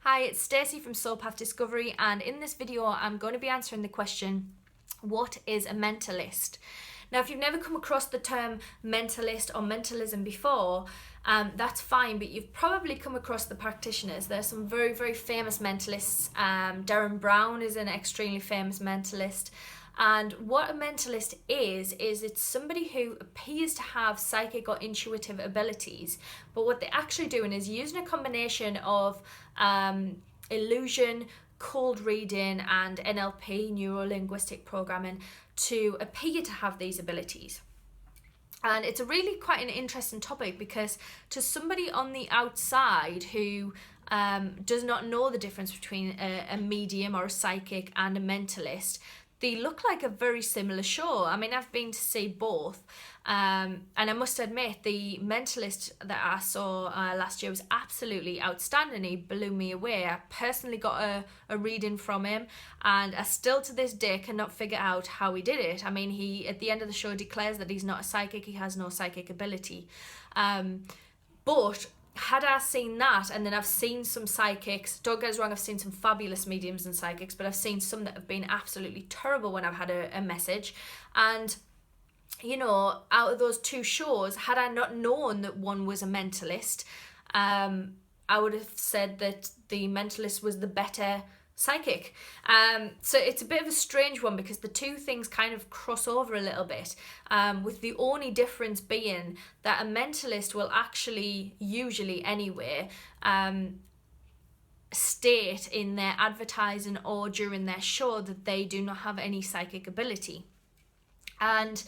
Hi, it's Stacey from Soul Path Discovery, and in this video I'm going to be answering the question, what is a mentalist? Now, if you've never come across the term mentalist or mentalism before, that's fine, but you've probably come across the practitioners. There's some very, very famous mentalists. Darren Brown is an extremely famous mentalist. And what a mentalist is it's somebody who appears to have psychic or intuitive abilities, but what they're actually doing is using a combination of illusion, cold reading, and NLP, neuro-linguistic programming, to appear to have these abilities. And it's a really quite an interesting topic, because to somebody on the outside who does not know the difference between a medium or a psychic and a mentalist, they look like a very similar show. I mean, I've been to see both, and I must admit, the mentalist that I saw last year was absolutely outstanding. He blew me away. I personally got a reading from him, and I still to this day cannot figure out how he did it. I mean, he at the end of the show declares that he's not a psychic, he has no psychic ability. But had I seen that, and then I've seen some psychics, don't get us wrong, I've seen some fabulous mediums and psychics, but I've seen some that have been absolutely terrible when I've had a message. And, you know, out of those two shows, had I not known that one was a mentalist, I would have said that the mentalist was the better psychic. So it's a bit of a strange one, because the two things kind of cross over a little bit, with the only difference being that a mentalist will actually, usually anyway, state in their advertising or during their show that they do not have any psychic ability. And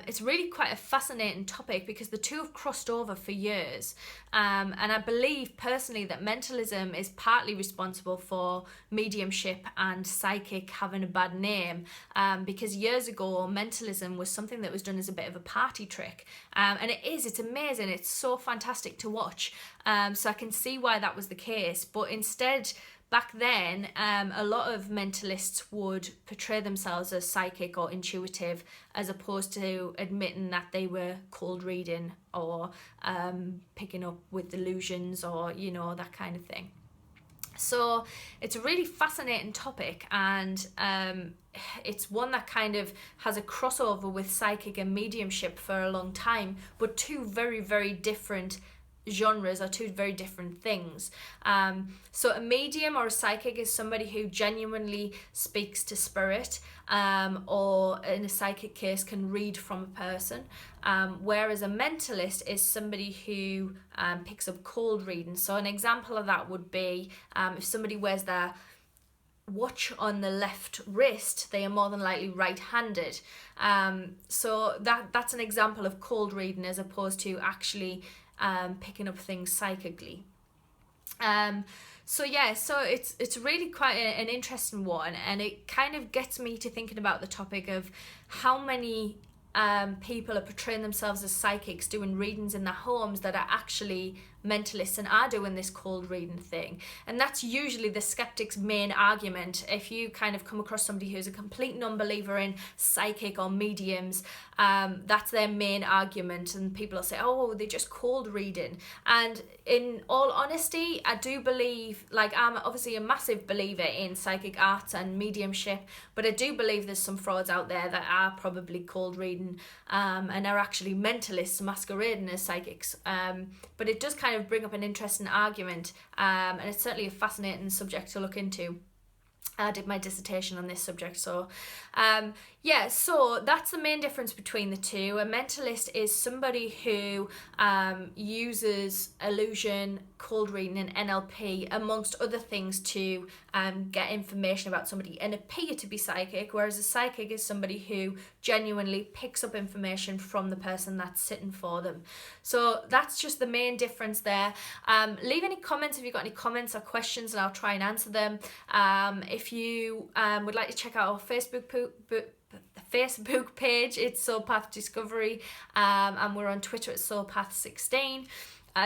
it's really quite a fascinating topic, because the two have crossed over for years, and I believe personally that mentalism is partly responsible for mediumship and psychic having a bad name, because years ago mentalism was something that was done as a bit of a party trick, and it's amazing, it's so fantastic to watch, so I can see why that was the case. But instead, back then, a lot of mentalists would portray themselves as psychic or intuitive, as opposed to admitting that they were cold reading or picking up with illusions, or, you know, that kind of thing. So it's a really fascinating topic, and it's one that kind of has a crossover with psychic and mediumship for a long time, but two very, very different genres, are two very different things. So a medium or a psychic is somebody who genuinely speaks to spirit, or in a psychic case can read from a person, whereas a mentalist is somebody who picks up cold reading. So an example of that would be if somebody wears their watch on the left wrist, they are more than likely right-handed. So that's an example of cold reading, as opposed to actually picking up things psychically. So it's really quite an interesting one, and it kind of gets me to thinking about the topic of how many people are portraying themselves as psychics, doing readings in their homes, that are actually mentalists and are doing this cold reading thing. And that's usually the skeptic's main argument. If you kind of come across somebody who's a complete non-believer in psychic or mediums, that's their main argument, and people will say, oh, they're just cold reading. And in all honesty, I do believe, like, I'm obviously a massive believer in psychic arts and mediumship, but I do believe there's some frauds out there that are probably cold reading, and are actually mentalists masquerading as psychics. But it does kind of bring up an interesting argument, and it's certainly a fascinating subject to look into. I did my dissertation on this subject, so so that's the main difference between the two. A mentalist is somebody who uses illusion, cold reading, and NLP, amongst other things, to get information about somebody and appear to be psychic, whereas a psychic is somebody who genuinely picks up information from the person that's sitting for them. So that's just the main difference there. Leave any comments if you've got any comments or questions, and I'll try and answer them. If you would like to check out our Facebook page, it's Soul Path Discovery, and we're on Twitter at SoulPath16.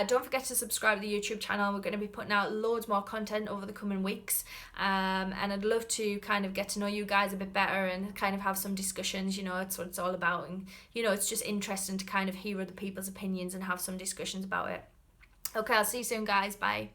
Don't forget to subscribe to the YouTube channel. We're going to be putting out loads more content over the coming weeks, and I'd love to kind of get to know you guys a bit better and kind of have some discussions. You know, it's what it's all about, and you know, it's just interesting to kind of hear other people's opinions and have some discussions about it. Okay, I'll see you soon, guys. Bye.